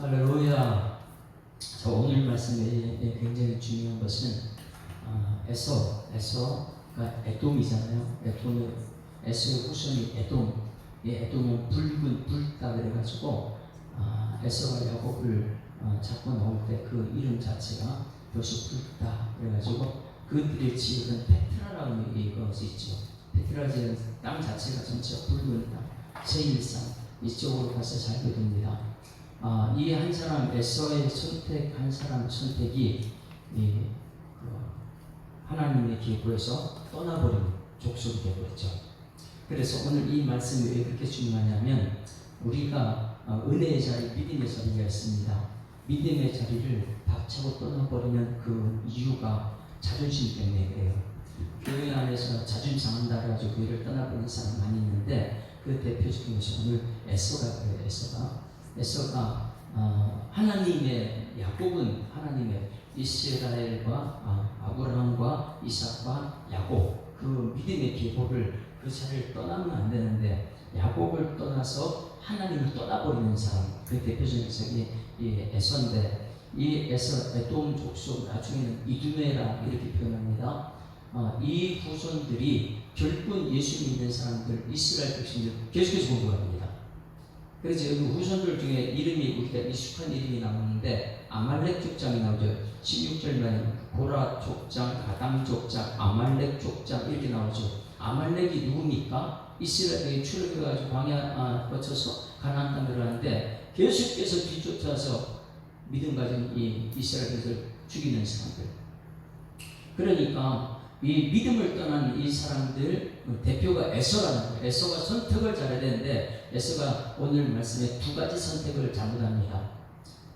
할렐루야. 자, 오늘 말씀에 굉장히 중요한 것은 에서가 에돔이잖아요. 에서의 후손이 에돔. 이 에돔은 붉은 붉다 그래가지고 에서가 야곱을 잡고 나올 때 그 이름 자체가 벌써 붉다 그래가지고 그들의 지역은 페트라라는 이것이 있죠. 페트라 지역은 땅 자체가 전체가 붉은 땅, 세일산 이쪽으로 가서 살게 됩니다. 이 한 사람 에서의 한 사람 선택이 하나님의 계보에서 떠나버린 족속이 되어버렸죠. 그래서 오늘 이 말씀이 왜 그렇게 중요하냐면 우리가 은혜의 자리, 믿음의 자리가 있습니다. 믿음의 자리를 박차고 떠나버리는 그 이유가 자존심 때문에 그래요. 교회 안에서 자존심 상한다 해가지고 교회를 떠나버리는 사람 많이 있는데 그 대표적인 것이 오늘 에서가 그래요. 에서가 하나님의 야곱은 하나님의 이스라엘과 아브라함과 이삭과 야곱 그 믿음의 계보를 그 자리를 떠나면 안 되는데 야곱을 떠나서 하나님을 떠나버리는 사람 그 대표적인 것이 이 에서인데 이 에돔 족속 나중에는 이두메라 이렇게 표현합니다. 이 후손들이 결국은 예수 믿는 사람들 이스라엘 백성들 계속해서 공부합니다. 그래서 여기 후손들 중에 이름이 우리가 익숙한 이름이 나오는데 아말렉 족장이 나오죠. 16절만 고라 족장, 아담 족장, 아말렉 족장 이렇게 나오죠. 아말렉이 누굽니까? 이스라엘이 출애굽해가지고 광야 거쳐서 가나안 땅 들어가는데 계속해서 뒤쫓아서 믿음 가진 이 이스라엘을 죽이는 사람들. 그러니까 이 믿음을 떠난 이 사람들 대표가 에서라는 거예요. 에서가 선택을 잘해야 되는데 에서가 오늘 말씀에 두 가지 선택을 잘못합니다.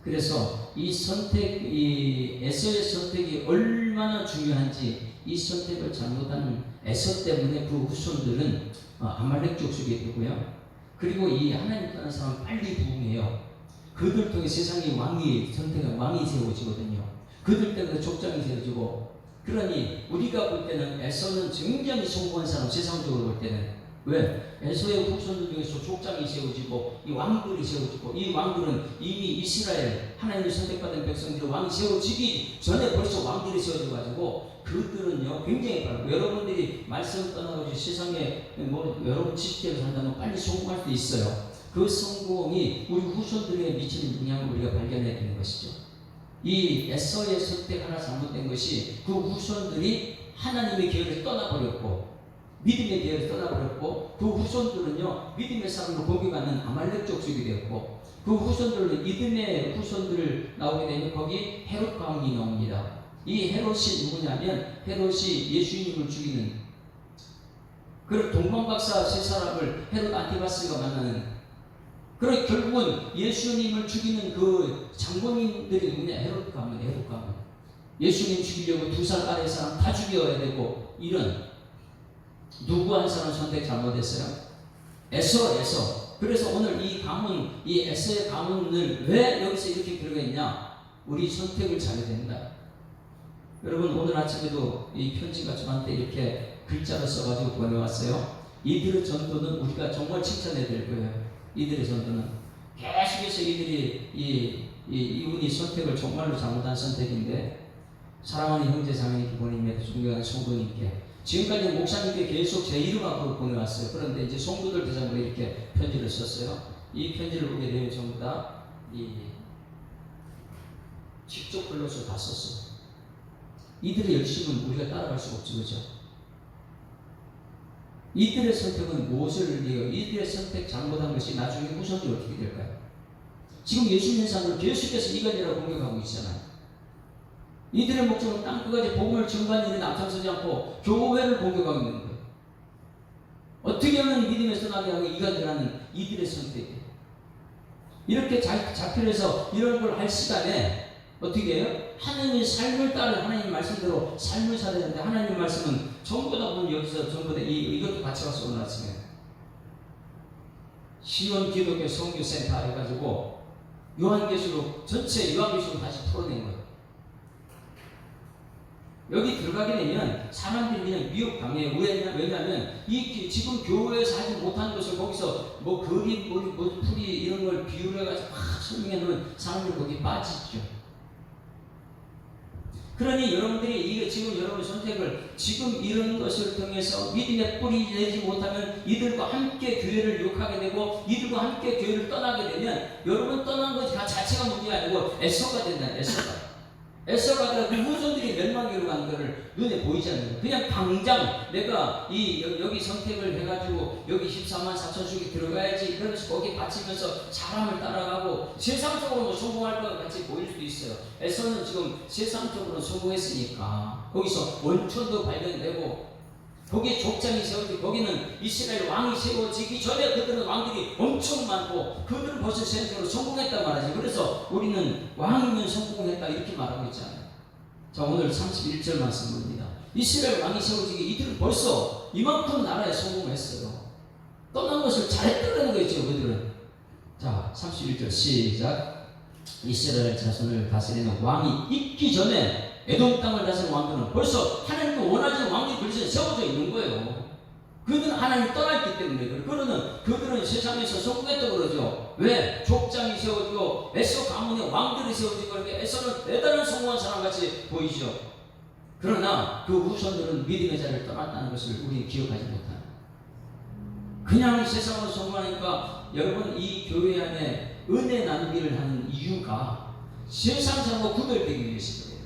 그래서 이 에서의 선택이 얼마나 중요한지 이 선택을 잘못한 에서 때문에 그 후손들은 아말렉 족속이 되고요. 그리고 이 하나님 떠난 사람은 빨리 부흥해요. 그들 통해 세상의 왕이 세워지거든요. 그들 때문에 족장이 세워지고 그러니 우리가 볼 때는 에서는 굉장히 성공한 사람 세상적으로 볼 때는 왜? 에서의 후손들 중에서 족장이 세워지고 이 왕들이 세워지고 이 왕들은 이미 이스라엘 하나님의 선택받은 백성들의 왕이 세워지기 전에 벌써 왕들이 세워져가지고 그들은요 굉장히 빠르고 여러분들이 말씀 떠나가지고 세상에 여러분 지식대로 산다면 빨리 성공할 수 있어요. 그 성공이 우리 후손들에게 미치는 영향을 우리가 발견해야 되는 것이죠. 이 에서의 선택 하나 잘못된 것이 그 후손들이 하나님의 계획을 떠나버렸고 믿음의 계획을 떠나버렸고 그 후손들은요 믿음의 사람으로 공격하는 아말렉 족속이 되었고 그 후손들은 믿음의 후손들을 나오게 되면 거기 헤롯 왕이 나옵니다. 이 헤롯이 누구냐면 헤롯이 예수님을 죽이는 그 동방박사 세 사람을 헤롯 안티바스가 만나는 그리고 결국은 예수님을 죽이는 그 장본인들이 누구냐? 헤롯 가문. 예수님 죽이려고 2살 아래 사람 다 죽여야 되고 이런 누구 한 사람 선택 잘못했어요? 에서. 그래서 오늘 이 에서의 가문을 왜 여기서 이렇게 들어가있냐? 우리 선택을 잘해야 된다. 여러분 오늘 아침에도 이 편지가 저한테 이렇게 글자로 써가지고 보내왔어요. 이들의 전도는 우리가 정말 칭찬해야 될 거예요. 이들의 전도는 계속해서 이들이 이분이 선택을 정말로 잘못한 선택인데 사랑하는 형제 자매님 부모님에게 존경하는 성도님께 지금까지 목사님께 계속 제 이름하고 보내왔어요. 그런데 이제 성도들 대상으로 이렇게 편지를 썼어요. 이 편지를 보게 되면 전부 다 직접 불러서 다 썼어요. 이들의 열심은 우리가 따라갈 수가 없죠, 그렇죠? 이들의 선택은 무엇을 위해요? 이들의 선택 잘못한 것이 나중에 후손들이 어떻게 될까요? 지금 예수 믿는 사람들 계속해서 이간이라고 공격하고 있잖아요. 이들의 목적은 땅끝까지 복음을 증거하는 일에 앞장서지 않고 교회를 공격하고 있는 거예요. 어떻게 하면 믿음에 떠나게 하고 이간이라는 이들의 선택이에요. 이렇게 자필해서 이런 걸 할 시간에 어떻게 해요? 하나님의 삶을 따른 하나님 말씀대로 삶을 살아야 되는데 하나님 말씀은 전부 다 보면 여기서 전부 다 이것도 같이 왔어 오늘 아침에 시원 기독교 선교센터 해가지고 요한계시록 전체 요한계시록 다시 풀어낸 거예요. 여기 들어가게 되면 사람들이 그냥 미혹당해요. 왜냐하면 지금 교회에서 하지 못한 것을 거기서 뭐 거기 뭐 풀이 이런 걸 비유해가지고 막 설명해 놓으면 사람들이 거기 빠지죠. 그러니 여러분들이 이게 지금 여러분 선택을 지금 이런 것을 통해서 믿음의 뿌리 내지 못하면 이들과 함께 교회를 욕하게 되고 이들과 함께 교회를 떠나게 되면 여러분 떠난 것 자체가 문제가 아니고 에서가 된다. 에서가 그 후손들이 멸망으로 가는 것을 눈에 보이지 않는 거예요. 그냥 당장 내가 여기 선택을 해가지고 여기 14만 4천 씩이 들어가야지 그러면서 거기 바치면서 사람을 따라가고 세상적으로 성공할 것 같이 보일 수도 있어요. 에서는 지금 세상적으로 성공했으니까 거기서 원천도 발견되고 거기에 족장이 세워지고 거기는 이스라엘 왕이 세워지기 전에 그들은 왕들이 엄청 많고 그들은 벌써 세상적으로 성공했단 말이지. 그래서 우리는 왕이면 성공했다 이렇게 말하고 있잖아요. 자, 오늘 31절 말씀 봅니다. 이스라엘 왕이 세워지기 이들은 벌써 이만큼 나라에 성공했어요. 떠난 것을 잘했다는 거죠 그들은. 자, 31절 시작. 이스라엘 자손을 다스리는 왕이 있기 전에 에돔 땅을 다스리는 왕들은 벌써 하나님도 원하시는 왕들이 벌써 세워져 있는 거예요. 그들은 하나님 떠났기 때문에 그들은 세상에서 성공했다고 그러죠. 왜? 족장이 세워지고 에서 가문의 왕들이 세워지고 그렇게 에서는 대단한 성공한 사람같이 보이죠. 그러나 그 후손들은 믿음의 자리를 떠났다는 것을 우리는 기억하지 못하는. 그냥 세상으로 성공하니까 여러분 이 교회 안에 은혜 나누기를 하는 이유가 세상 사람과 구별되기 위해서예요.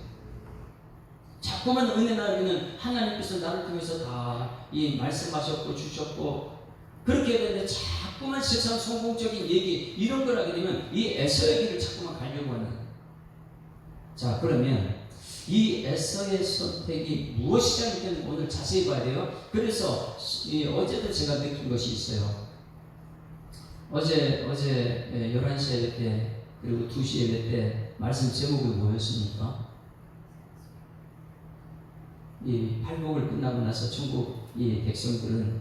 자꾸만 은혜 나누기는 하나님께서 나를 통해서 다 이 말씀하셨고 주셨고 그렇게 되는데 자꾸만 세상 성공적인 얘기 이런 걸 하게 되면 이 에서의 길을 자꾸만 가려고 하는. 자, 그러면 이 에서의 선택이 무엇이냐는 오늘 자세히 봐야 돼요. 그래서 어제도 제가 느낀 것이 있어요. 어제 11시 예배 때 그리고 2시 예배 때 말씀 제목이 뭐였습니까? 이 팔복을 끝나고 나서 중국 이 백성들은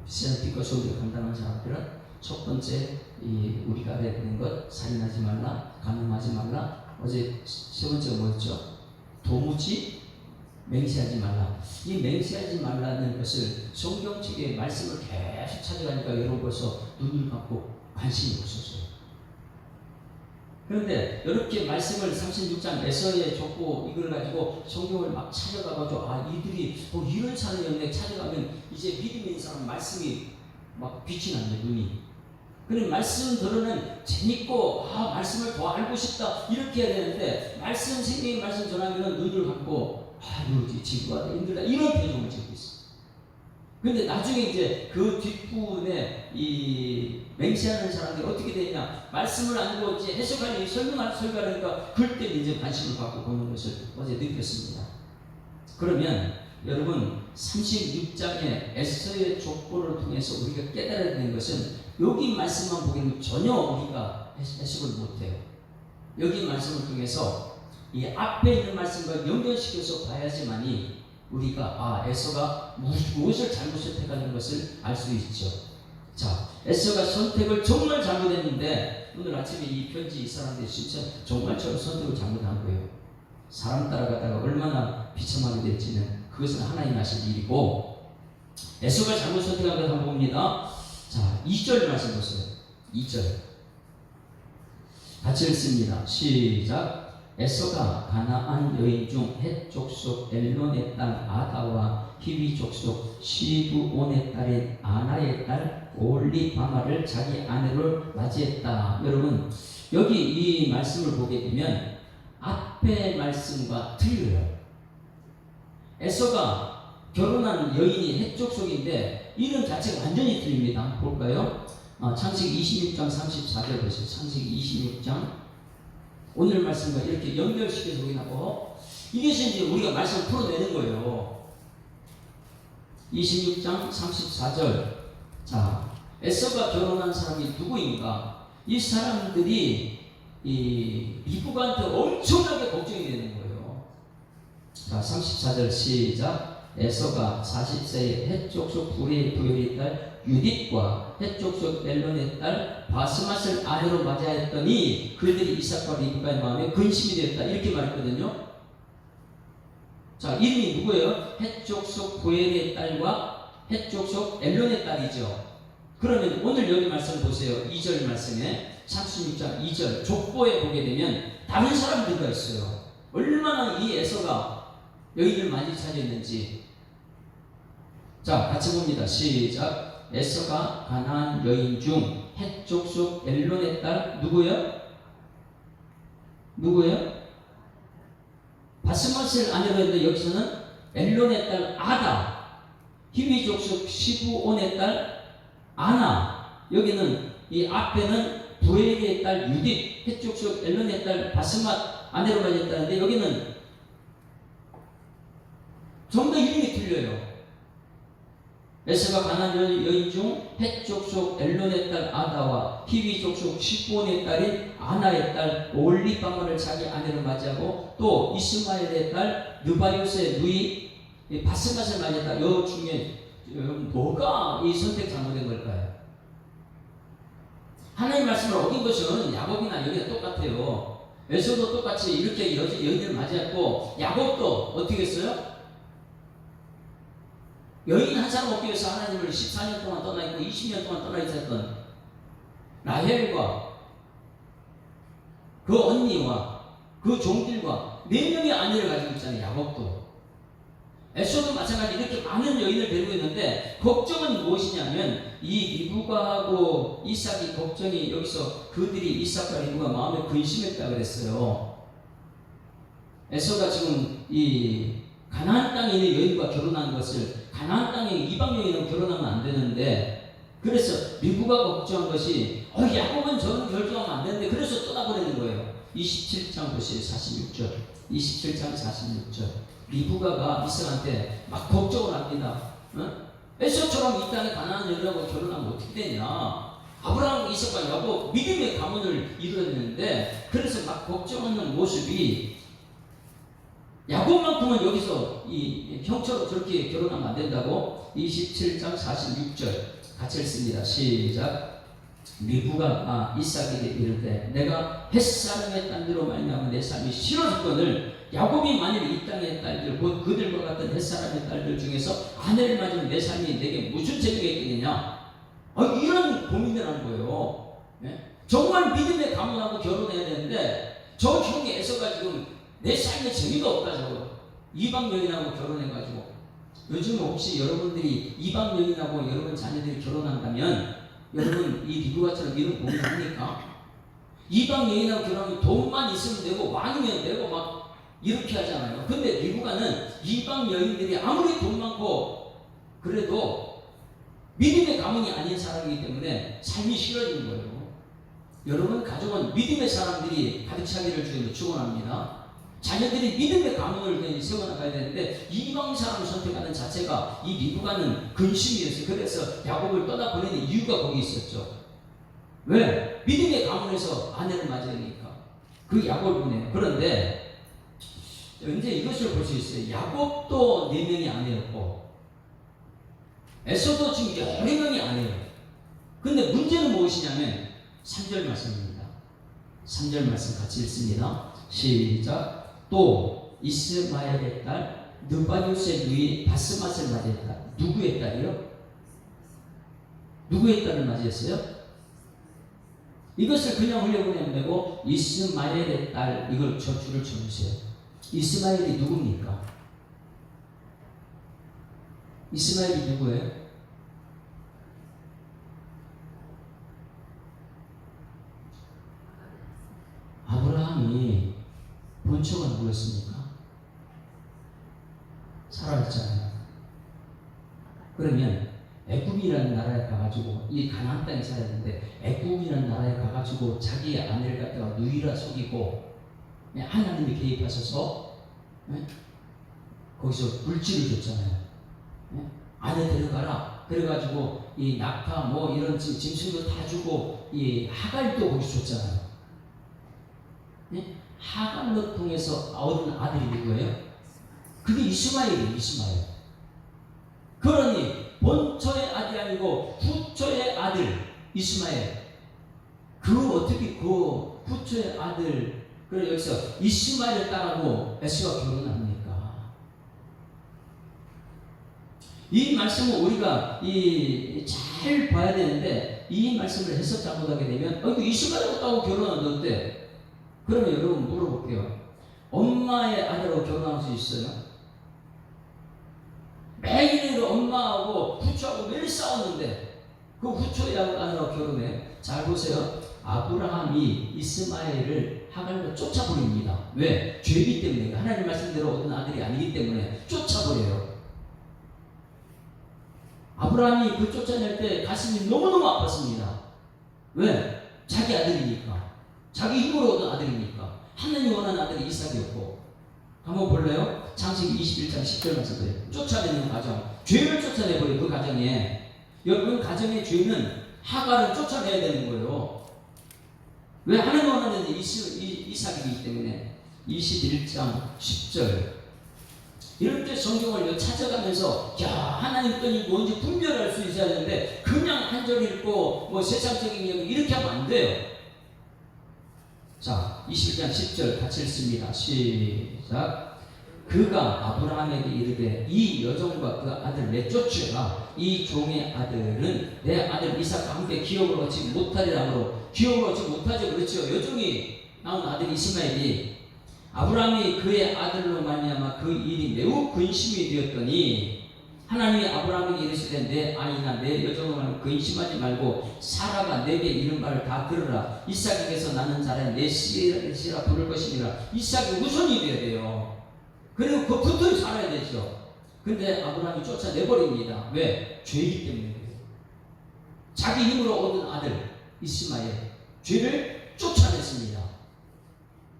시장빛과 소유를 감당한 사람들은 첫 번째 우리가 알아야 되는 것 살인하지 말라, 간음하지 말라. 어제 세 번째가 뭐였죠? 도무지 맹세하지 말라. 이 맹세하지 말라는 것을 성경책의 말씀을 계속 찾아가니까 여러분 벌써 눈을 감고 관심이 없었어요. 그런데 이렇게 말씀을 36장 에서의 족보 이걸 가지고 성경을 막 찾아가가지고 이들이 이런 사람이었네 찾아가면 이제 믿음 있는 사람 말씀이 막 빛이 난다 눈이. 그럼 말씀 들으면 재밌고 말씀을 더 알고 싶다 이렇게 해야 되는데 말씀 생명의 말씀 전하면 눈을 감고 이거 지구가 힘들다 이런 표정을 짓고 있어. 근데 나중에 이제 그 뒷부분에 이 맹세하는 사람들이 어떻게 되냐 말씀을 알고 이제 해석하니 설교하니까 그때 이제 관심을 갖고 보는 것을 어제 느꼈습니다. 그러면 여러분 36장의 에서의 족보를 통해서 우리가 깨달아야 되는 것은 여기 말씀만 보기에는 전혀 우리가 해석을 못해요. 여기 말씀을 통해서 이 앞에 있는 말씀과 연결시켜서 봐야지만이 우리가 에서가 무엇을 잘못 선택하는 것을 알 수 있죠. 자, 에서가 선택을 정말 잘못했는데 오늘 아침에 이 편지 이 사람들이 진짜 정말 저런 선택을 잘못한 거예요. 사람 따라가다가 얼마나 비참하게 될지는 그것은 하나님 아실 일이고 에서가 잘못 선택한 걸 한번 봅니다. 자, 2절 말씀 보세요. 2절 같이 읽습니다. 시작. 에서가 가나안 여인 중 헷 족속 엘론의 딸 아다와 히위 족속 시브온의 딸인 아나의 딸 올리바마를 자기 아내로 맞이했다. 여러분 여기 이 말씀을 보게 되면 앞의 말씀과 틀려요. 에서가 결혼한 여인이 헷 족속인데 이름 자체가 완전히 틀립니다. 볼까요? 창세기 26장 34절 보세요. 창세기 26장 오늘 말씀과 이렇게 연결시켜서 확인하고 이것이 이제 우리가 말씀을 풀어내는 거예요. 26장 34절. 자, 에서가 결혼한 사람이 누구인가? 이 사람들이 이 리브가한테 엄청나게 걱정이 되는 거예요. 자, 34절 시작. 에서가 40세의 헷 족속 부리의 부엘의 딸 유딧과 헷 족속 엘론의 딸 바스맛을 아내로 맞이하였더니 그들이 이삭과 리브가의 마음에 근심이 되었다 이렇게 말했거든요. 자, 이름이 누구예요? 헷 족속 보엘의 딸과 헷 족속 엘론의 딸이죠. 그러면 오늘 여기 말씀 보세요. 2절 말씀에 창세기 6장 2절 족보에 보게 되면 다른 사람들과 있어요. 얼마나 이 에서가 여인을 많이 차지했는지. 자, 같이 봅니다. 시작. 에서가 가나안 여인 중 헷 족속 엘론의 딸 누구요? 누구요? 바스맛을 아내로 했는데 여기서는 엘론의 딸 아다, 히위 족속 시브온의 딸 아나, 여기는 이 앞에는 부엘의 딸 유딧, 헷 족속 엘론의 딸 바스맛 아내로 맞았다는데 여기는 좀 더 이름이 틀려요. 에서가 가나안 여인 중 헷 족속 엘론의 딸 아다와 히위 족속 시브온의 딸인 아나의 딸 올리바마를 자기 아내로 맞이하고 또 이스마엘의 딸 느바요스의 누이 바스맛을 맞이했다. 요 중에 뭐가 이 선택 잘못된 걸까요? 하나님 말씀을 어긴 것은 야곱이나 여기가 똑같아요. 에서도 똑같이 이렇게 여인을 맞이했고 야곱도 어떻게 했어요? 여인 한 사람 얻기 위해서 하나님을 14년 동안 떠나 있고 20년 동안 떠나 있었던 라헬과 그 언니와 그 종들과 4명의 아내를 가지고 있잖아요. 야곱도. 에서도 마찬가지 이렇게 많은 여인을 데리고 있는데 걱정은 무엇이냐면 이 리브가하고 이삭이 걱정이 여기서 그들이 이삭과 리브가 마음에 근심했다 그랬어요. 에서가 지금 이 가나안 땅에 있는 여인과 결혼하는 것을 가나안 땅에 이방 여인은 결혼하면 안 되는데 그래서 리브가가 걱정한 것이 야곱은 저런 결정하면 안 되는데 그래서 떠나보내는 거예요. 27장 보세요. 46절 27장 46절 리브가가 이삭한테 막 걱정을 합니다. 에서처럼 이 땅에 가나안 여인하고 결혼하면 어떻게 되냐. 아브라함, 이삭과 야곱 믿음의 가문을 이루어야 되는데 그래서 막 걱정하는 모습이 야곱만큼은 여기서 이 형처럼 저렇게 결혼하면 안 된다고 27장 46절 같이 읽습니다. 시작. 리브가가 이삭에게 이르되 내가 햇사람의 딸들로 말미암아 내 삶이 싫어졌거늘 야곱이 만일 이 땅의 딸들 곧 그들과 같은 햇사람의 딸들 중에서 아내를 맞으면 내 삶이 내게 무슨 재미가 있겠느냐. 이런 고민을 하는 거예요. 정말 믿음의 가문하고 결혼해야 되는데 저 형이 에서가 지금 내 삶에 재미가 없다 저거. 이방 여인하고 결혼해가지고 요즘 혹시 여러분들이 이방 여인하고 여러분 자녀들이 결혼한다면 여러분 이 리브가처럼 이런 고민을 합니까? 이방 여인하고 결혼하면 돈만 있으면 되고 왕이면 되고 막 이렇게 하잖아요. 근데 리브가는 이방 여인들이 아무리 돈 많고 그래도 믿음의 가문이 아닌 사람이기 때문에 삶이 싫어지는 거예요. 여러분 가족은 믿음의 사람들이 가득 차기를 주님으로 축원합니다. 자녀들이 믿음의 가문을 세워나가야 되는데 이방 사람을 선택하는 자체가 이 리브가는 근심이었어요. 그래서 야곱을 떠나보내는 이유가 거기 있었죠. 왜? 믿음의 가문에서 아내를 맞으니까 그 야곱을 보내요. 그런데 이제 이것을 볼 수 있어요. 야곱도 4명이 아내였고 에서도 지금 여러 명이 아내예요. 근데 문제는 무엇이냐면 3절 말씀입니다. 3절 말씀 같이 읽습니다. 시작. 또 이스마엘의 딸 느바요스의 누이 바스맛을 맞이했다. 누구의 딸이요? 누구의 딸을 맞이했어요? 이것을 그냥 흘려보내면 되고 이스마엘의 딸 이걸 저 줄을 쳐주세요. 이스마엘이 누굽니까? 이스마엘이 누구예요? 아브라함이 본처가 누구였습니까? 사라졌잖아요. 그러면 애굽이라는 나라에 가가지고 이 가나안 땅에 살아야 되는데 애굽이라는 나라에 가가지고 자기의 아내를 갖다가 누이라 속이고 하나님이 개입하셔서 거기서 물질을 줬잖아요. 아내 데려가라. 그래가지고 이 낙타 뭐 이런 짐승도 다 주고 이 하갈도 거기서 줬잖아요. 하갈로 통해서 얻은 아들이 누구예요? 그게 이스마엘이에요. 이스마엘. 그러니 본처의 아들이 아니고 후처의 아들 이스마엘. 어떻게 그 후처의 아들 그래 여기서 이스마엘을 따라고 에서가 결혼합니까? 이 말씀을 우리가 잘 봐야 되는데 이 말씀을 해석 잘못하게 되면 이거 이스마엘 따고 결혼하는데 어때? 그러면 여러분 물어볼게요. 엄마의 아들하고 결혼할 수 있어요? 매일 엄마하고 후초하고 매일 싸웠는데 그 후초의 아들하고 결혼해. 잘 보세요. 아브라함이 이스마엘을 하갈로 쫓아버립니다. 왜? 죄이기 때문에. 하나님 말씀대로 얻은 아들이 아니기 때문에 쫓아버려요. 아브라함이 그 쫓아낼 때 가슴이 너무너무 아팠습니다. 왜? 자기 아들이니까. 자기 힘으로 얻은 아들이니까. 하나님이 원하는 아들이 이삭이었고. 한번 볼래요? 창세기 21장 10절 말씀드려요. 쫓아내는 과정. 죄를 쫓아내버려요. 그 과정에. 여러분 가정의 죄는 하갈을 쫓아내야 되는 거예요. 왜? 하나님 원하는 이삭이기 때문에. 21장 10절. 이럴 때 성경을 찾아가면서 하나님 뜻이 뭔지 분별할 수 있어야 되는데 그냥 한 절 읽고 뭐 세상적인 이야기 이렇게 하면 안 돼요. 자, 21장 10절 같이 읽습니다. 시작. 그가 아브라함에게 이르되 이 여종과 그 아들 내쫓으라. 이 종의 아들은 내 아들 이삭과 함께 기업을 얻지 못하리라 하므로. 기업을 얻지 못하죠. 그렇죠. 여종이 낳은 아들 이스마엘이 아브라함이 그의 아들로 말미암아 그 일이 매우 근심이 되었더니 하나님이 아브라함에게 이르시되 내 아이나 내 여종을 말하면 근심하지 말고 사라가 내게 이른 말을 다 들으라. 이삭에게서 나는 자라 내 씨라 부를 것이니라. 이삭이 후손이 되어야 돼요. 그리고 그 붙어 살아야 되죠. 근데 아브라함이 쫓아내버립니다. 왜? 죄이기 때문에. 자기 힘으로 얻은 아들 이스마엘 죄를 쫓아냈습니다.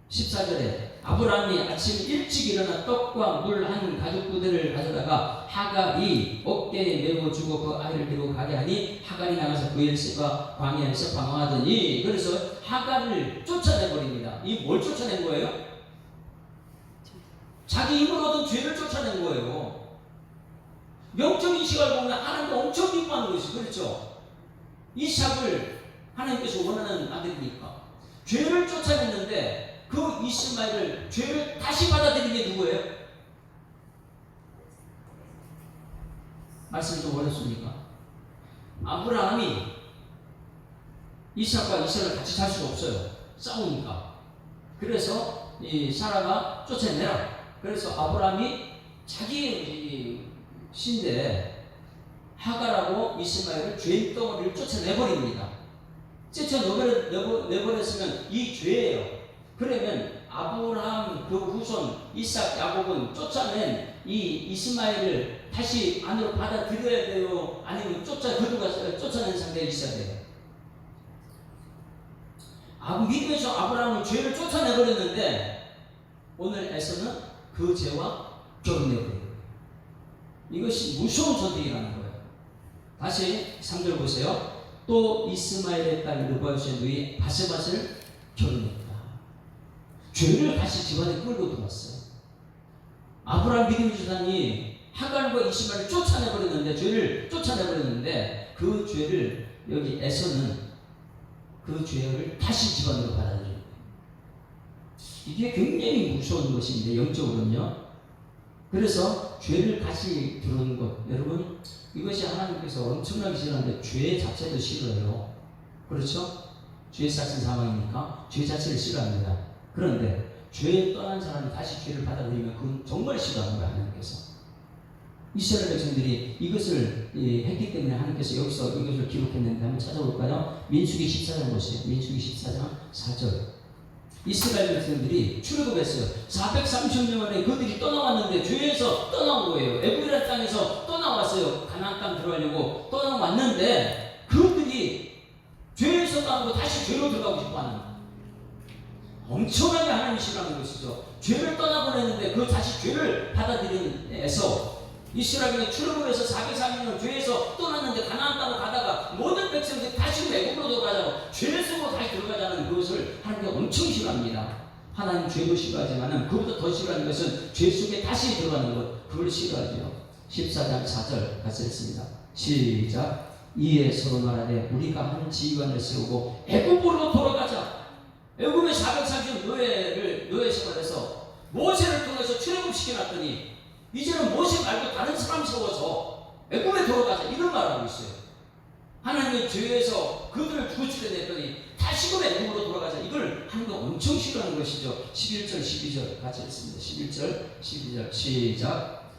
14절에 아브라함이 아침 일찍 일어나 떡과 물 한 가죽 부대를 가져다가 하갈이 어깨에 메고 주고 그 아이를 데리고 가게 하니 하갈이 나가서 브엘세바 광야에서 방황하더니. 그래서 하갈을 쫓아내버립니다. 이 뭘 쫓아낸 거예요? 자기 힘으로 얻은 죄를 쫓아낸 거예요. 영적인 시각을 보면 하나님도 엄청 기뻐하는 것이 그렇죠. 이삭을 하나님께서 원하는 아들이니까 죄를 쫓아냈는데 그 이스마엘을 죄를 다시 받아들인 게 누구예요? 말씀 좀 어렵습니까? 아브라함이 이삭과 이삭을 같이 살 수가 없어요. 싸우니까. 그래서 이 사라가 쫓아내라. 그래서 아브라함이 자기 신대 하갈하고 이스마엘을 죄 덩어리를 쫓아내버립니다. 쫓아내버렸으면 이 죄예요. 그러면 아브라함 그 후손 이삭 야곱은 쫓아낸 이 이스마엘을 다시 안으로 받아들여야 돼요? 아니면 쫓아낸 상태에 있어야 돼요? 믿음에서 아브라함은 죄를 쫓아내버렸는데 오늘 에서는 그 죄와 결혼해버려요. 이것이 무서운 선택이라는 거예요. 다시 3절 보세요. 또 이스마엘의 딸 르바요스의 누이 바세밧을 결혼했다. 죄를 다시 집안에 끌고 들어왔어요. 아브라함 믿음의 조상이 하갈과 이스마엘을 쫓아내버렸는데, 죄를 쫓아내버렸는데 그 죄를 여기 에서는 그 죄를 다시 집안으로 받아들여요. 이게 굉장히 무서운 것인데 영적으로는요. 그래서 죄를 다시 들어오는 것, 여러분 이것이 하나님께서 엄청나게 싫어하는데 죄 자체도 싫어요. 그렇죠? 죄 자체는 사망이니까 죄 자체를 싫어합니다. 그런데 죄에 떠난 사람이 다시 죄를 받아들이면 그건 정말 싫어하는 거예요. 하나님께서. 이스라엘 백성들이 이것을 했기 때문에 하나님께서 여기서 이것을 기록했는데 한번 찾아볼까요? 민수기 14장 보세요. 민수기 14장 4절. 이스라엘 백성들이 출애굽했어요. 430년 만에 그들이 떠나왔는데 죄에서 떠나온 거예요. 에브라임 땅에서 떠나왔어요. 가나안 땅 들어가려고 떠나왔는데 그들이 죄에서 떠나고 다시 죄로 들어가고 싶어하는, 엄청나게 하나님이 싫어하는 것이죠. 죄를 떠나보냈는데 그 다시 죄를 받아들이는 에서 이스라엘이 출애굽해서 430년 죄에서 떠났는데 가나안 땅으로 가다가 모든 백성들이 다시 애굽으로 들어가자고 죄 속으로 다시 들어가자는 그것을 하나님이 엄청 싫어합니다. 하나님 죄도 싫어하지만 그보다 더 싫어하는 것은 죄 속에 다시 들어가는 것, 그걸 싫어하죠. 14장 4절 같이 읽습니다. 시작. 이에 서로 말하되 우리가 한 지휘관을 세우고 애굽으로 돌아가자. 애굽에 430년 노예 생활해서 모세를 통해서 출애굽시켜놨더니 이제는 모세 말고 다른 사람 세워서 애굽에 돌아가자 이런 말을 하고 있어요. 하나님의 죄에서 그들을 구출해냈더니 다시금 애굽으로 돌아가자 이걸 하는 거 엄청 싫어하는 것이죠. 11절 12절 같이 읽습니다. 11절 12절 시작.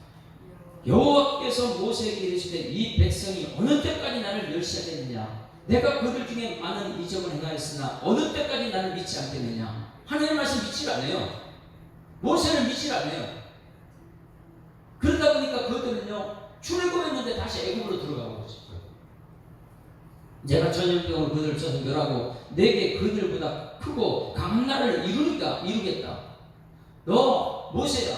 여호와께서 모세에게 이르시되 이 백성이 어느 때까지 나를 멸시하겠느냐. 내가 그들 중에 많은 이적을 행하였으나 어느 때까지 나를 믿지 않겠느냐. 하나님의 말씀 믿지 않아요. 모세를 믿지 않아요. 그러다 보니까 그들은요 출애굽했는데 다시 애굽으로 들어가고 싶어요. 내가 전염병으로 그들을 쳐서 멸하고 내게 그들보다 크고 강한 나라를 이루겠다. 너 모세야,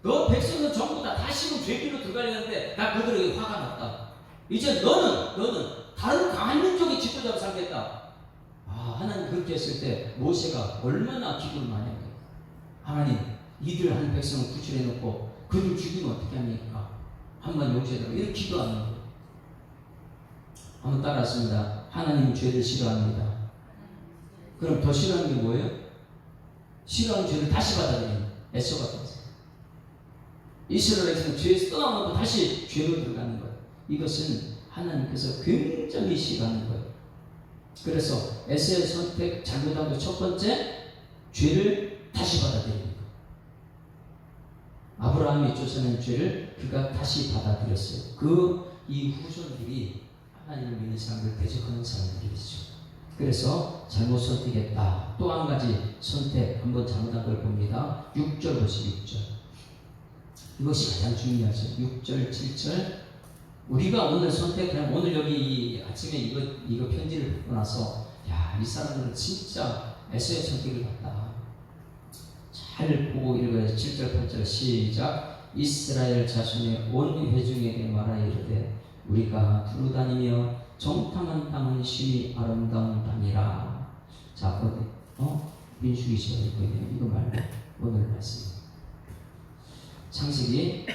너 백성은 전부 다 다시금 죄기로 들어가려는데 나 그들에게 화가 났다. 이제 너는 다른 강한 민족의 지도자로 살겠다. 하나님 그렇게 했을 때 모세가 얼마나 기도를 많이 합니까? 하나님 이들 한 백성을 구출해놓고 그들 죽이면 어떻게 합니까? 한번 용서해달라고 이렇게 기도하는 거예요. 한번 따라했습니다. 하나님 죄를 싫어합니다. 그럼 더 싫어하는 게 뭐예요? 싫어하는 죄를 다시 받아들이는 에서가 되었어요. 이스라엘에서는 죄에서 떠나고 다시 죄로 들어가는 거예요. 이것은 하나님께서 굉장히 싫어하는 거예요. 그래서 에서의 선택 잘못한 것 첫 번째, 죄를 다시 받아들이는 거예요. 아브라함이 쫓아낸 죄를 그가 다시 받아들였어요. 이 후손들이 하나님을 믿는 사람들 대적하는 사람들이죠. 그래서 잘못 선택했다. 또 한 가지 선택 한번 잘못한 걸 봅니다. 6절 보시 6절. 이것이 가장 중요하죠. 6절 7절. 우리가 오늘 선택하면 오늘 여기 아침에 이거 편지를 받고 나서 이 사람들은 진짜 에서의 선택을 받다. 잘 보고 읽어야지. 7절 8절 시작. 이스라엘 자손의 온 회중에게 말하여 이르되 우리가 두루다니며 정탐한 땅은 심히 아름다운 땅이라. 자, 민수기 씨가 읽고 있네요. 이거 말고 오늘 말씀. 창세기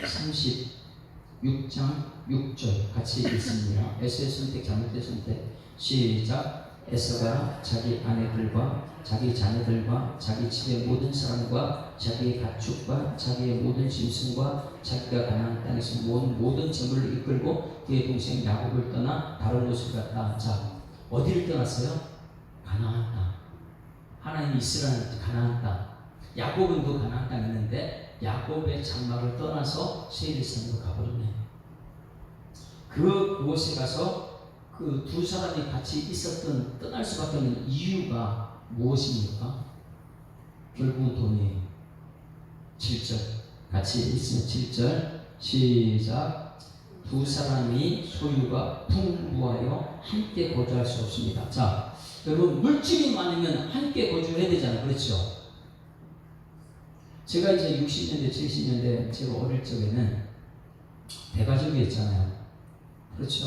36장 6절 같이 읽습니다. 에서의 선택, 잘못된 선택. 시작. 에서가 자기 아내들과 자기 자녀들과 자기 집의 모든 사람과 자기의 가축과 자기의 모든 짐승과 자기가 가나안 땅에서 모은 모든 재물을 이끌고 그의 동생 야곱을 떠나 다른 곳을 갔다. 자, 어디를 떠났어요? 가나안 땅. 하나님이 이스라엘 가나안 땅. 야곱은 그 가나안 땅에 있는데 야곱의 장막을 떠나서 세일산으로 가버리네. 그곳에 가서 그 두 사람이 같이 있었던 떠날 수밖에 없는 이유가 무엇입니까? 결국은 돈이에요. 7절 같이 읽으면 7절 시작. 두 사람이 소유가 풍부하여 함께 거주할 수 없습니다. 자, 여러분 물질이 많으면 함께 거주해야 되잖아요. 그렇죠? 제가 이제 60년대 70년대 제가 어릴 적에는 대가족이었잖아요. 그렇죠?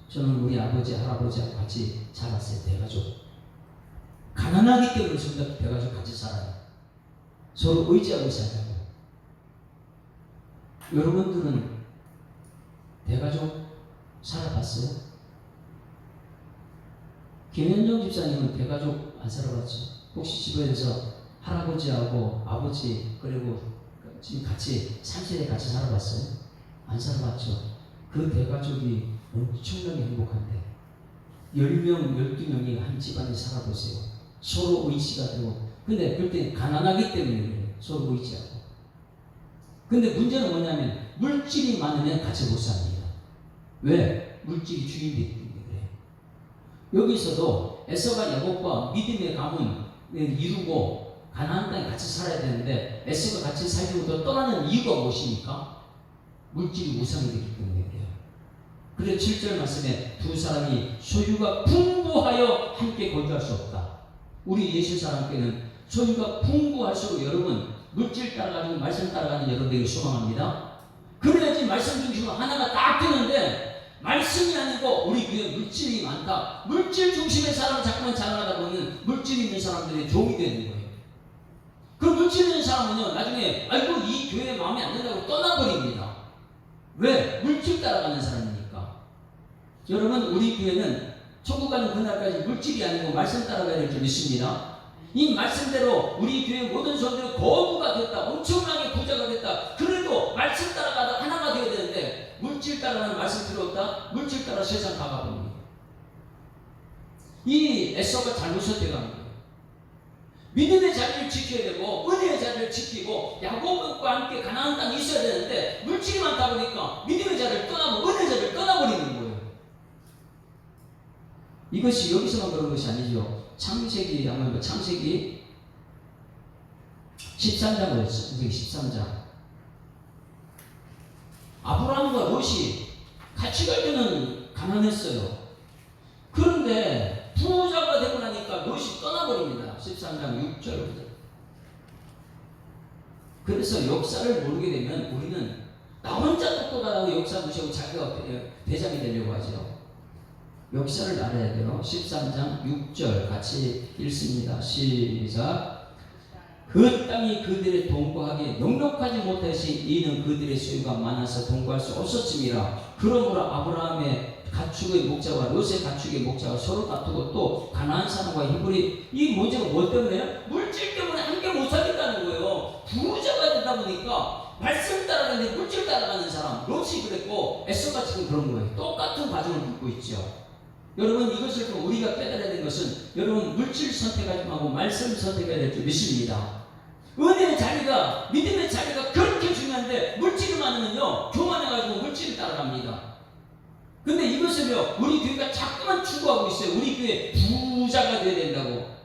저는 우리 아버지 할아버지하고 같이 자랐어요. 대가족. 가난하기 때문에 전부 대가족 같이 살아요. 서로 의지하고 살아요. 여러분들은 대가족 살아봤어요? 김현정 집사님은 대가족 안 살아봤죠? 혹시 주변에서 할아버지하고 아버지 그리고 지금 같이 3세대 같이 살아봤어요? 안 살아봤죠? 그 대가족이 엄청나게 행복한데 10명, 12명이 한 집안에 살아보세요. 서로 의지가 되고. 근데 그때 가난하기 때문에 그래요. 서로 의지하고. 근데 문제는 뭐냐면 물질이 많으면 같이 못 삽니다. 왜? 물질이 주인되기 때문에 그래요. 여기서도 에서가 야곱과 믿음의 가문을 이루고 가나안 땅에 같이 살아야 되는데 에서가 같이 살기보다 떠나는 이유가 무엇입니까? 물질이 우상이 되기 때문에 그래요. 그래서 7절 말씀에 두 사람이 소유가 풍부하여 함께 거주할 수 없다. 우리 예수 사람께는 소유가 풍부할수록 여러분 물질 따라가지고 말씀 따라가는 여러분에게 소망합니다. 그래야지 말씀 중심으로 하나가 딱 되는데 말씀이 아니고 우리 교회 물질이 많다. 물질 중심의 사람을 자꾸만 자랑하다 보면 물질 있는 사람들의 종이 되는 거예요. 그 물질 있는 사람은요 나중에 아이고 이 교회에 마음에 안 든다고 떠나버립니다. 왜? 물질 따라가는 사람이니까. 여러분 우리 교회는 천국 가는 그날까지 물질이 아니고 말씀 따라가야 될 줄 믿습니다. 이 말씀대로 우리 교회 모든 성도들이 거부가 됐다. 엄청나게 부자가 됐다. 그래도 말씀 따라가다 하나가 되어야 되는데 물질 물질 따라는 말씀 들어왔다. 물질 따라 세상 가가봅니다. 이 에서가 잘못 선택한 거예요. 믿음의 자리를 지켜야 되고 은혜의 자리를 지키고 야곱과 함께 가나안 땅에 있어야 되는데 물질이 많다 보니까 믿음의 자리를 떠나고 은혜의 자리를 떠나버리는 거예요. 이것이 여기서만 그런 것이 아니죠. 창세기 13장 그랬죠. 창세기 13장. 아브라함과 롯이 같이 갈 때는 가난했어요. 그런데 부자가 되고 나니까 롯이 떠나버립니다. 13장 6절부터. 그래서 역사를 모르게 되면 우리는 나 혼자 똑똑하다고 역사 무시하고 자기가 대장이 되려고 하죠. 역사를 알아야 돼요. 13장 6절 같이 읽습니다. 시작. 그 땅이 그들의 동거하기에 넉넉하지 못하시 이는 그들의 소유가 많아서 동거할 수 없었음이라. 그러므로 아브라함의 가축의 목자와 롯의 가축의 목자가 서로 다투고 또 가나안 사람과 히브리 이 문제가 뭐 때문에요? 물질 때문에 함께 못 살겠다는 거예요. 부자가 되다 보니까 말씀 따라가는데 물질 따라가는 사람 롯이 그랬고 에서가 지금 그런 거예요. 똑같은 과정을 겪고 있죠. 여러분 이것을 또 우리가 깨달아야 되는 것은 여러분 물질 선택하지 말고 말씀 선택해야 될 줄 믿습니다. 은혜의 자리가 믿음의 자리가 그렇게 중요한데 물질이 많으면요 교만해가지고 물질을 따라갑니다. 근데 이것을요 우리 교회가 자꾸만 추구하고 있어요. 우리 교회 부자가 돼야 된다고.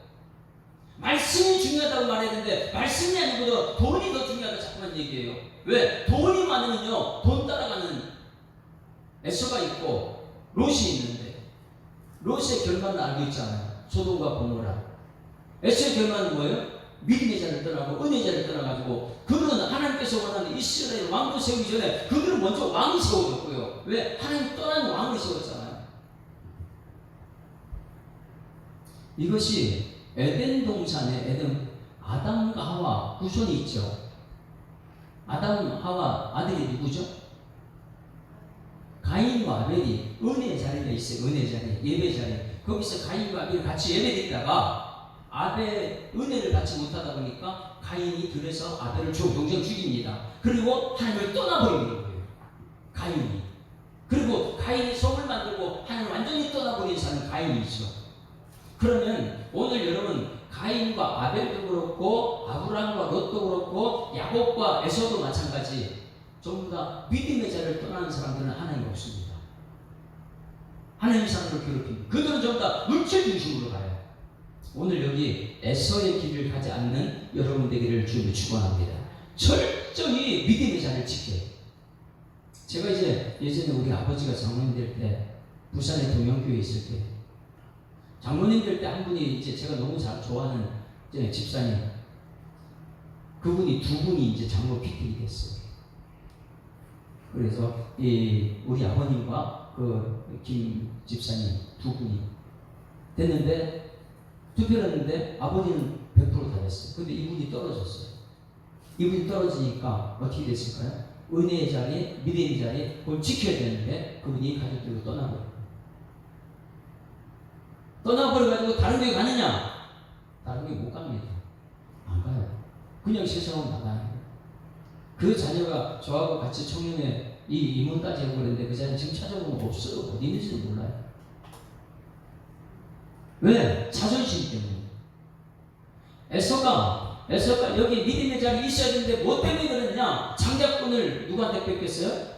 말씀이 중요하다고 말해야 되는데 말씀이 아니고 돈이 더 중요하다고 자꾸만 얘기해요. 왜? 돈이 많으면요 돈 따라가는 에서가 있고 롯이 있는데 롯의 결말은 알고 있잖아요. 소돔과 고모라. 에서의 결말은 뭐예요? 믿음의 자를 떠나고 은혜의 자를 떠나가지고 그들은 하나님께서 원하는 이스라엘 왕도 세우기 전에 그들은 먼저 왕을 세워줬고요. 왜? 하나님 떠난 왕을 세웠잖아요. 이것이 에덴 동산에 아담과 하와 후손이 있죠. 아담 하와 아들이 누구죠? 가인과 아벨이 은혜의 자리가 있어요. 은혜의 자리, 예배 자리. 거기서 가인과 아벨이 같이 예배드리다가 아벨 은혜를 받지 못하다 보니까 가인이 들에서 아벨을 동정 죽입니다. 그리고 하나님을 떠나버리는 거예요. 가인이. 그리고 가인이 성을 만들고 하나님을 완전히 떠나버린 사람은 가인이죠. 그러면 오늘 여러분 가인과 아벨도 그렇고 아브라함과 롯도 그렇고 야곱과 에서도 마찬가지 전부 다 믿음의 자리를 떠나는 사람들은 하나님 없습니다. 하나님 사람들을 괴롭힙니다. 그들은 전부 다 물질 중심으로 가요. 오늘 여기 에서의 길을 가지 않는 여러분 되기를 주님이 축원합니다. 철저히 믿음의 자리를 지켜요. 제가 이제 예전에 우리 아버지가 장로님 될 때 부산의 동영교회에 있을 때 장로님 될 때 한 분이 이제 제가 너무 좋아하는 이제 집사님 그분이 두 분이 이제 장로 피팅이 됐어요. 그래서 우리 아버님과 그 김 집사님 두 분이 됐는데 투표를 했는데 아버지는 100% 다 됐어요. 근데 이분이 떨어졌어요. 이분이 떨어지니까 어떻게 됐을까요? 은혜의 자리, 믿음의 자리 그걸 지켜야 되는데 그분이 가족들고 떠나버려가지고 다른 교회 가느냐? 다른 교회 못 갑니다. 안 가요. 그냥 세상으로 나가요. 그 자녀가 저하고 같이 청년회 이문까지 하고 그랬는데 그 자녀 지금 찾아보면 없어요. 어디 있는지도 몰라요. 왜? 자존심 때문에. 에서가 여기 믿음의 자리에 있어야 되는데 뭐 때문에 그러느냐? 장자권을 누구한테 뺏겼어요?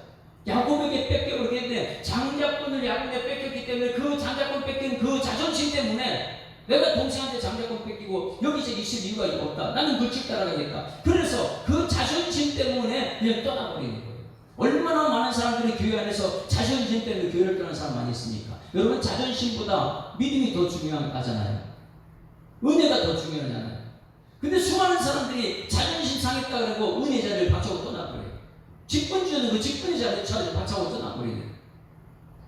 야곱에게 뺏겨버리게 했는데 장자권을 야곱에게 뺏겼기 때문에 그 장자권 뺏긴 그 자존심 때문에 내가 동생한테 장자권 뺏기고 여기서 있을 이유가 없다. 나는 물질 따라가겠다. 그래서 그 자존심 때문에 그냥 떠나버리는 거예요. 얼마나 많은 사람들이 교회 안에서 자존심 때문에 교회를 떠나는 사람 많이 있습니까? 여러분 자존심보다 믿음이 더 중요하잖아요. 은혜가 더 중요하잖아요. 근데 수많은 사람들이 자존심 상했다 그러고 은혜 자리를 박차고 떠나버려요. 직분주의는 그 직분의 자리를 박차고 떠나버리는.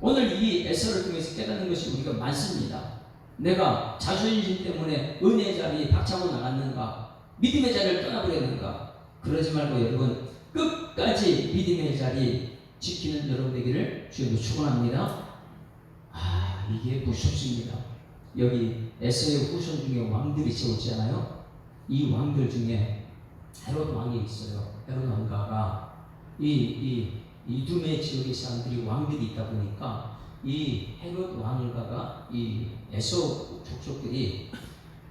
오늘 이 에서를 통해서 깨닫는 것이 우리가 많습니다. 내가 자존심 때문에 은혜의 자리에 박차고 나갔는가? 믿음의 자리를 떠나버렸는가? 그러지 말고 여러분 끝까지 믿음의 자리 지키는 여러분 되기를 주님으로 축원합니다. 이게 무섭습니다. 여기 에서의 후손 중에 왕들이 세웠잖아요. 이 왕들 중에 헤롯 왕이 있어요. 헤롯 왕가가 이 이두메 지역의 사람들이 왕들이 있다 보니까 이 헤롯 왕가가 이 에서 족속들이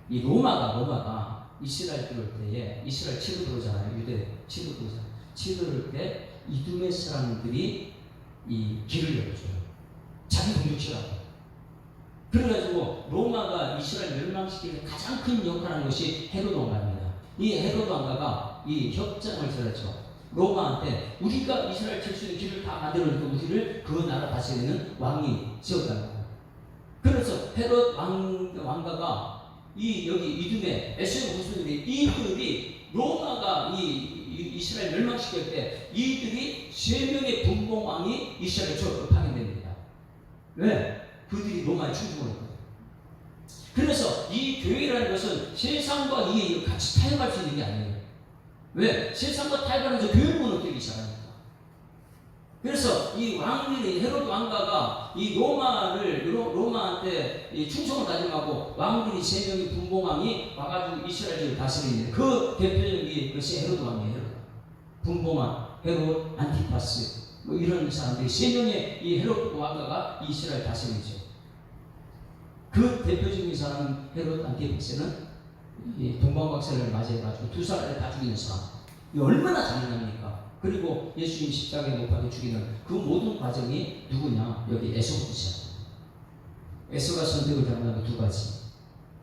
이 로마가 이스라엘 들어올 때에 이스라엘 치러 들어오잖아요. 유대 치러 들어오잖아요. 치러 들어올 때 이두메 사람들이 이 길을 열어줘요. 자기 공격치라고. 그래가지고 로마가 이스라엘 멸망시키는 가장 큰 역할을 한 것이 헤롯 왕가입니다. 이 헤롯 왕가가 이 협정을 세웠죠. 로마한테 우리가 이스라엘 칠 수 있는 길을 다 만들어주고 우리를 그 나라 다스리는 왕이 세웠다는 거예요. 그래서 헤롯 왕가가 이 여기 이두메 에스의 후손들이 이들이 로마가 이 이스라엘 멸망시킬 때 이들이 3명의 분봉 왕이 이스라엘 쪽으로 파견됩니다. 왜? 그들이 로마에 충성을 했거든요. 그래서 이 교회라는 것은 세상과 같이 타협할 수 있는 게 아니에요. 왜? 세상과 타협하면서 교회를 무너뜨리기 시작합니다. 그래서 이 왕들이 헤롯 왕가가 이 로마한테 이 충성을 다짐하고 왕들이 3명의 분봉왕이 와가지고 이스라엘을 다스리는 그 대표적인 것이 헤롯 왕이에요. 헤롯. 분봉왕, 헤롯, 안티파스 뭐 이런 사람들이 3명의 이 헤롯 왕가가 이스라엘 다스리죠. 그 대표적인 사람은 헤롯 안티파스는 이 동방박사를 맞이해가지고 2살에 다 죽이는 사람. 이 얼마나 잔인합니까? 그리고 예수님 십자가에 못 박혀 죽이는 그 모든 과정이 누구냐? 여기 에서부터 시작합니다. 에서가 선택을 잘못한 게 2가지.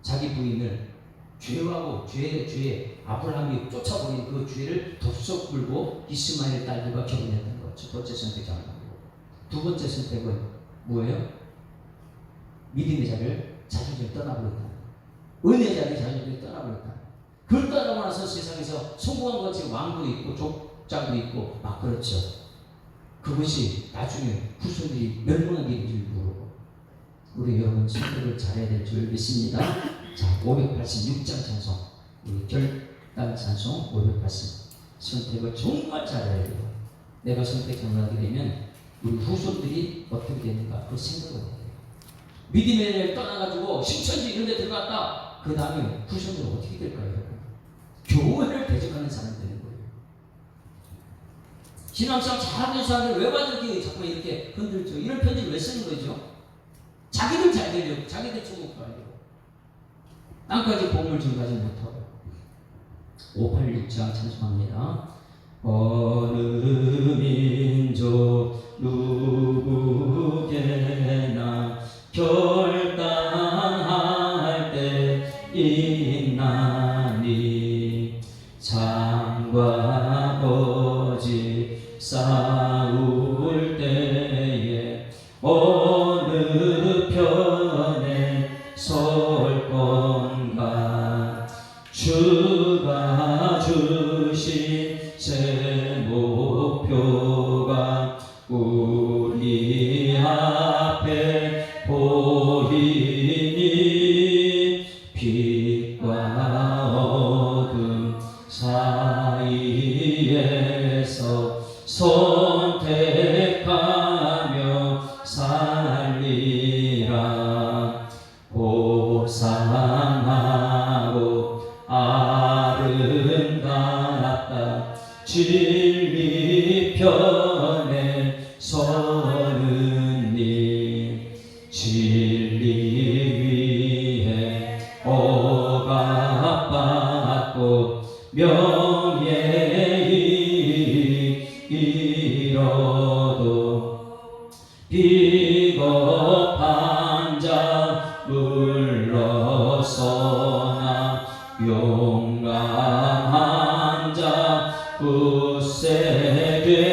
자기 부인을 죄에 아브라함이 쫓아버린 그 죄를 덥석 불고 이스마엘 딸들과 결혼했던 것. 첫 번째 선택 잘못한 거고. 2번째 선택은 뭐예요? 믿음의 자를 자존심을 떠나버렸다. 은혜의 자를 자존심을 떠나버렸다. 그걸 떠나고 나서 세상에서 성공한 것이 왕도 있고 족장도 있고 막 그렇죠. 그것이 나중에 후손들이 멸망하게 될 줄 모르고 우리 여러분 선택을 잘해야 될 줄 믿습니다. 자, 586장 찬송 우리 결단 찬송 580 선택을 정말 잘해야 돼요. 내가 선택 잘못하게 되면 우리 후손들이 어떻게 되는가 그 생각을 해야 돼요. 믿음의 자를 떠나가지고 신천지 이런 데 들어갔다. 그 다음에 후손들은 어떻게 될까요? 교회를 대적하는 사람이 되는 거예요. 신앙생활 잘하는 사람들 왜 받을게 자꾸 이렇게 흔들죠? 이런 편지를 왜 쓰는 거죠? 자기들 잘 되려고, 자기들 축복하려고. 땅까지 보물 전까지 못하고. 586장 찬송합니다. 어느 민족 누구게나 결단할 때 있나니 장과 거짓 싸울 때에 어느 편에 설 건가 주가 주신 새 목표가 우리 앞에 보이니 빛과 어둠 사이에서 선택하며 살리라. 호상하고 아름답다 진리 편에 서는 님 진리 위에 억압받고 명예에 이뤄도 비겁한 자 물러서나 용감한 자 굳세게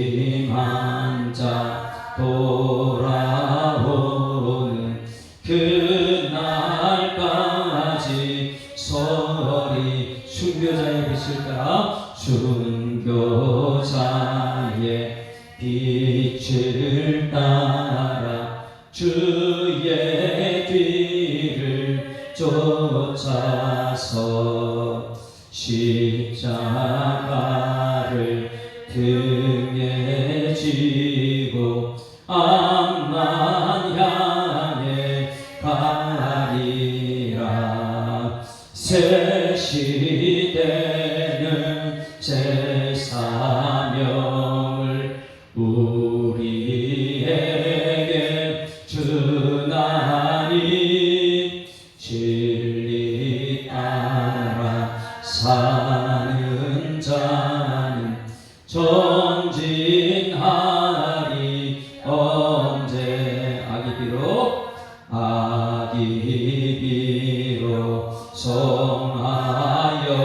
낙심한 자 돌아오는 그날까지 서리 순교자의 빛을 따라 순교자의 빛을 따라 주의 뒤를 쫓아서 십자가를 등에 지고 암만 향해 가리라. 새 시대는 새 사 사는 자는 전진하리. 언제 악이 비록 성하여도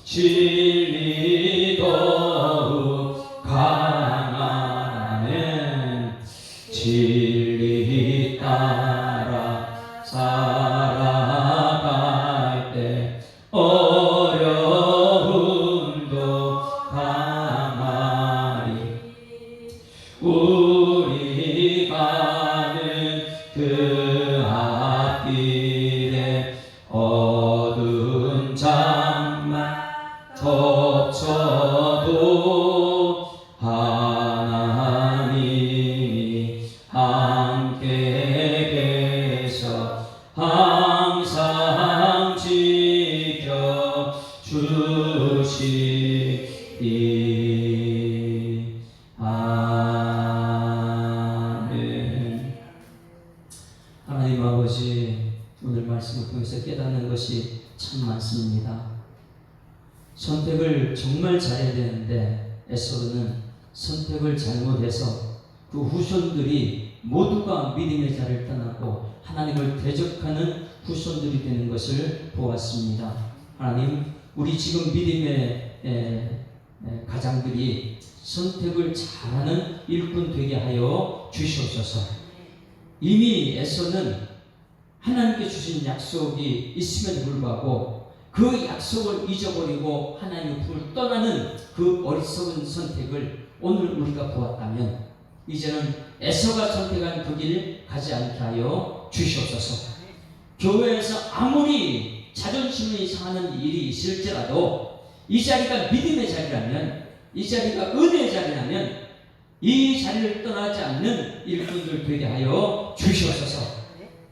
진리 더욱 강하네. 진리 따라 살아갈 때 어려움도 강하리. 우리 가는 그 앞길에 어두운 장막 덮쳐도 하나님이 함께 계셔 항상 지켜주시리. 아멘. 하나님 아버지, 오늘 말씀을 통해서 깨닫는 것이 참 많습니다. 선택을 정말 잘해야 되는데 에서는 선택을 잘못해서 그 후손들이 모두가 믿음의 자리를 떠나고 하나님을 대적하는 후손들이 되는 것을 보았습니다. 하나님, 우리 지금 믿음의 가장들이 선택을 잘하는 일꾼 되게 하여 주시옵소서. 이미 에서는 하나님께 주신 약속이 있음에도 불구하고 그 약속을 잊어버리고 하나님의 품을 떠나는 그 어리석은 선택을 오늘 우리가 보았다면 이제는 에서가 선택한 그 길 가지 않게 하여 주시옵소서. 교회에서 아무리 자존심이 상하는 일이 있을지라도 이 자리가 믿음의 자리라면, 이 자리가 은혜의 자리라면 이 자리를 떠나지 않는 일꾼들 되게 하여 주시옵소서.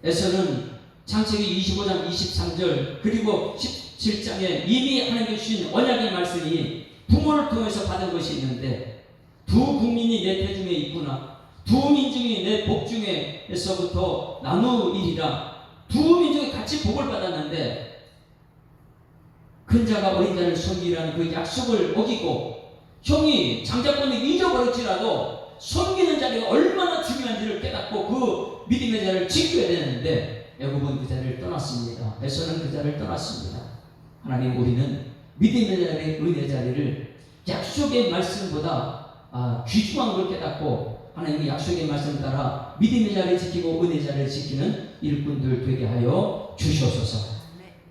에서는 창세기 25장 23절 그리고 17장에 이미 하나님께 주신 언약의 말씀이 부모를 통해서 받은 것이 있는데, 두 국민이 내 태중에 있구나, 두 민중이 내 복중에서부터 나누이리라. 두 민족이 같이 복을 받았는데 큰 자가 어린 자를 섬기라는 그 약속을 어기고 형이 장자권을 잊어버릴지라도 섬기는 자리가 얼마나 중요한지를 깨닫고 그 믿음의 자리를 지켜야 되는데 애굽은 그 자리를 떠났습니다. 에서는 그 자리를 떠났습니다. 하나님, 우리는 믿음의 자리, 은혜의 자리를 약속의 말씀보다 귀중한 걸 깨닫고 하나님의 약속의 말씀 따라 믿음의 자리를 지키고 은혜의 자리를 지키는 일꾼들 되게 하여 주시옵소서.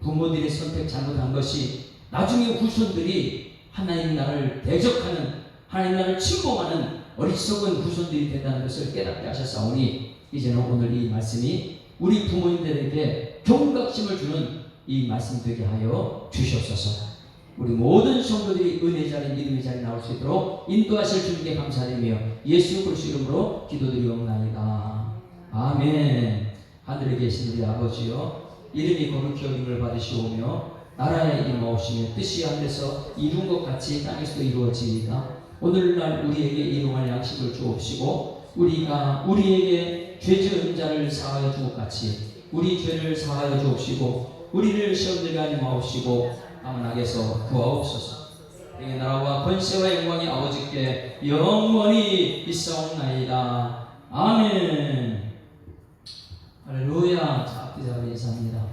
부모들의 선택 잘못한 것이 나중에 후손들이 하나님 나라를 대적하는, 하나님 나라를 침범하는 어리석은 후손들이 된다는 것을 깨닫게 하셨사오니 이제는 오늘 이 말씀이 우리 부모님들에게 경각심을 주는 이 말씀 되게 하여 주시옵소서. 우리 모든 성도들이 은혜의 자리, 믿음의 자리 나올 수 있도록 인도하실 주님께 감사드리며 예수 그리스도 이름으로 기도드리옵나이다. 아멘. 하늘에 계신 우리 아버지여, 이름이 거룩히 여김을 받으시오며 나라의 임하오시며 뜻이 하늘에서 이룬 것 같이 땅에서도 이루어지이다. 오늘날 우리에게 일용할 양식을 주옵시고 우리가 우리에게 죄 지은 자를 사하여 준 것 같이 우리 죄를 사하여 주옵시고 우리를 시험 들게 하지 마옵시고 다만 악에서 구하옵소서. 내 나라와 권세와 영광이 아버지께 영원히 있사옵나이다. 아멘. 할렐루야. 자, 앞뒤 잡아 인사합니다.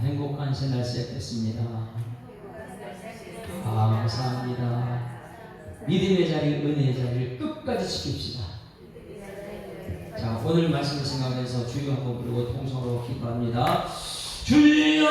행복한 새날 시작했습니다. 감사합니다. 믿음의 자리, 은혜의 자리를 끝까지 지킵시다. 자, 오늘 말씀을 생각해서 주여 한번 부르고 통성으로 기도합니다. 주여!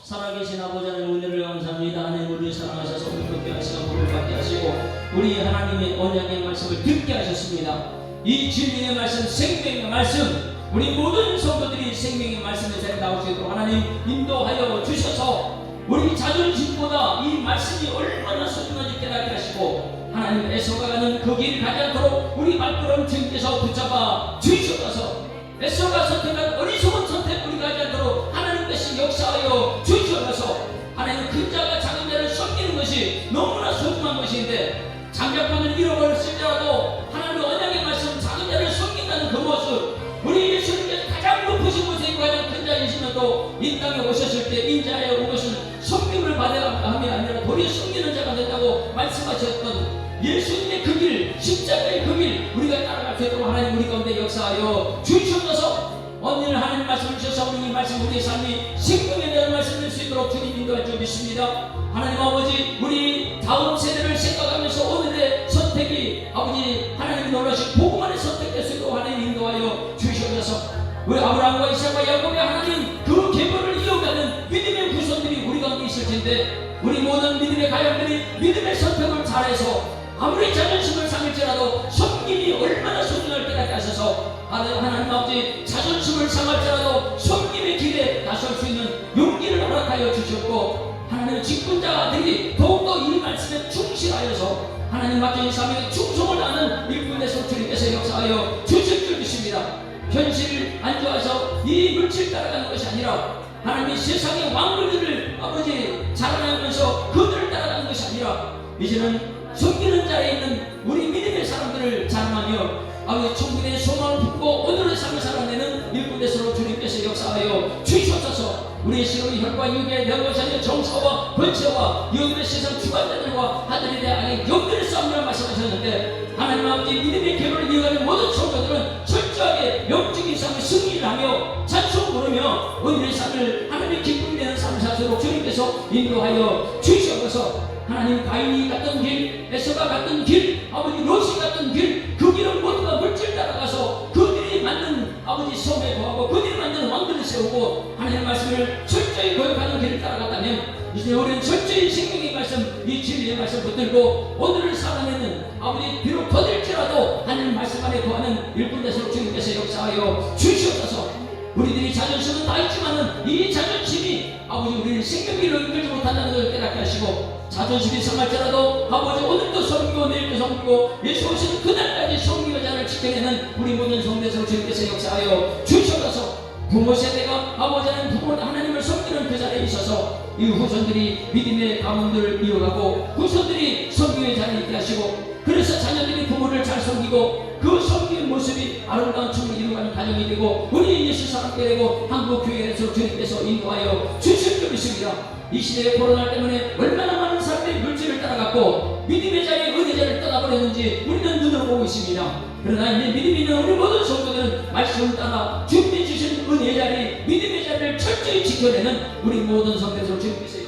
살아계신 아버지 하나님, 은혜를 감사합니다. 하나님, 우리를 사랑하셔서 은혜롭게 하시고 복을 받게 하시고 우리 하나님의 언약의 말씀을 듣게 하셨습니다. 이 진리의 말씀, 생명의 말씀, 우리 모든 성도들이 생명의 말씀의 자리에 나올 수 있도록 하나님 인도하여 주셔서 우리 자존심보다 이 말씀이 얼마나 소중한지 깨닫게 하시고 하나님 애써가 가는 그 길 가지 않도록 우리 발걸음 주님께서 붙잡아 주시옵소서. 애써가 선택한 어리석은 선택 우리 가지 않도록 하나님께서 역사하여 주시옵소서. 하나님, 큰 자가 작은 자를 섬기는 것이 너무나 소중한 것인데 장자권을 잃어버렸을지라도 하나님의 언약의 말씀 작은 자를 섬긴다는 그 모습, 우리 예수님께서 가장 높으신 곳에 가장 큰 자이시는 그리스도도 이 땅에 오셨을 때 인자에 온 것은 섬김을 받아야 함이 아니라 도리어 섬기는 자가 된다고 말씀하셨던 예수님의 그 길, 십자가의 그 길 우리가 따라갈 수 있도록 하나님 우리 가운데 역사하여 주시옵소서. 오늘 하나님 말씀을 주셔서 우리 이 말씀 우리의 삶이 생명에 대한 말씀을 낼 수 있도록 주님 인도해 주십니다. 하나님 아버지, 우리 다음 세대를 생각하면서 오늘의 선택이 아버지 하나님이 놀라신 복음 안에 선택될 수 있도록 하나님 인도하여 주시옵소서. 우리 아브라함과 이삭과 야곱의 하나님 그 계보를 이어가는 믿음의 후손들이 우리 가운데 있을 텐데, 우리 모든 믿음의 가족들이 믿음의 선택을 잘해서 아무리 자존심을 상할지라도 섬김이 얼마나 소중할 깨닫게 하셔서 하나님 아버지 자존심을 상할지라도 섬김의 길에 나설 수 있는 용기를 허락하여 주셨고, 하나님의 직분자들이 더욱더 이 말씀에 충실하여서 하나님 맡겨진 사명에 충성을 다하는 일꾼에서 주님께서 역사하여 주실 줄 믿습니다. 현실 안 좋아서 이 물질 따라가는 것이 아니라 하나님이 세상의 왕들을 아버지 자라나면서 그들을 따라가는 것이 아니라 이제는 섬기는 자리에 있는 우리 믿음의 사람들을 자랑하며 아버지 천국의 소망을 품고 오늘의 삶을 살아내는 일꾼에서 주님께서 역사하여 주시옵소서. 우리의 시로의 혈과 육의 명령사의 정사와 번체와 이웃의 세상 주관자들과 하늘에 대한 영들의 싸움이라 말씀하셨는데, 하나님 아버지 믿음의 계보를 이어가는 모든 성도들은 철저하게 영적인 삶을 승리를 하며 찬송 부르며 오늘의 삶을 하나님의 기쁨이 되는 삶을 사도록 주님께서 인도하여 주시옵소서. 하나님 가인이 갔던 길, 에서가 갔던 길, 아버지 롯이 갔던 길, 그 길은 모두가 물질 따라가서 그들이 만든 아버지 성에 거하고 그들이 만든 왕들을 세우고 하나님의 말씀을 철저히 거역하는 길을 따라갔다면, 이제 우리는 철저히 생명의 말씀, 이 진리의 말씀 붙들고 오늘을 살아내는 아버지 비록 더딜지라도 하나님 말씀 안에 거하는 일꾼에서 주님께서 역사하여 주시옵소서. 우리들이 자존심은 다 있지만은 이 자존심이 아버지 우리를 생명길로 이끌지 못한다는 것을 깨닫게 하시고, 자존심이 상할지라도 아버지 오늘도 섬기고 내일도 섬기고 예수 오시는 그날까지 섬기고 자를 지켜내는 우리 모든 성도들 주님께서 역사하여 주시옵소서. 부모 세대가 아버지 하나님 부모 하나님을 섬기는 그 자리에 있어서 이 후손들이 믿음의 가문들을 이어가고 후손들이 섬김의 자리에 있게 하시고, 그래서 자녀들이 부모를 잘 섬기고 그 섬기는 모습이 아름다운 춤을 이루어가는 가정이 되고 우리 예수 사람께 되고 한국 교회에서 주님께서 인도하여 주실 줄 믿습니다. 이 시대의 코로나 때문에 얼마나 많은 사람들이 물질을 따라갔고 믿음의 자리에 은혜의 자리를 떠나버렸는지 우리는 눈으로 보고 있습니다. 그러나 이제 믿음이 있는 우리 모든 성도들은 말씀을 따라 준비해 주신 은혜의 자리, 믿음의 자리를 철저히 지켜내는 우리 모든 성도들 주님께서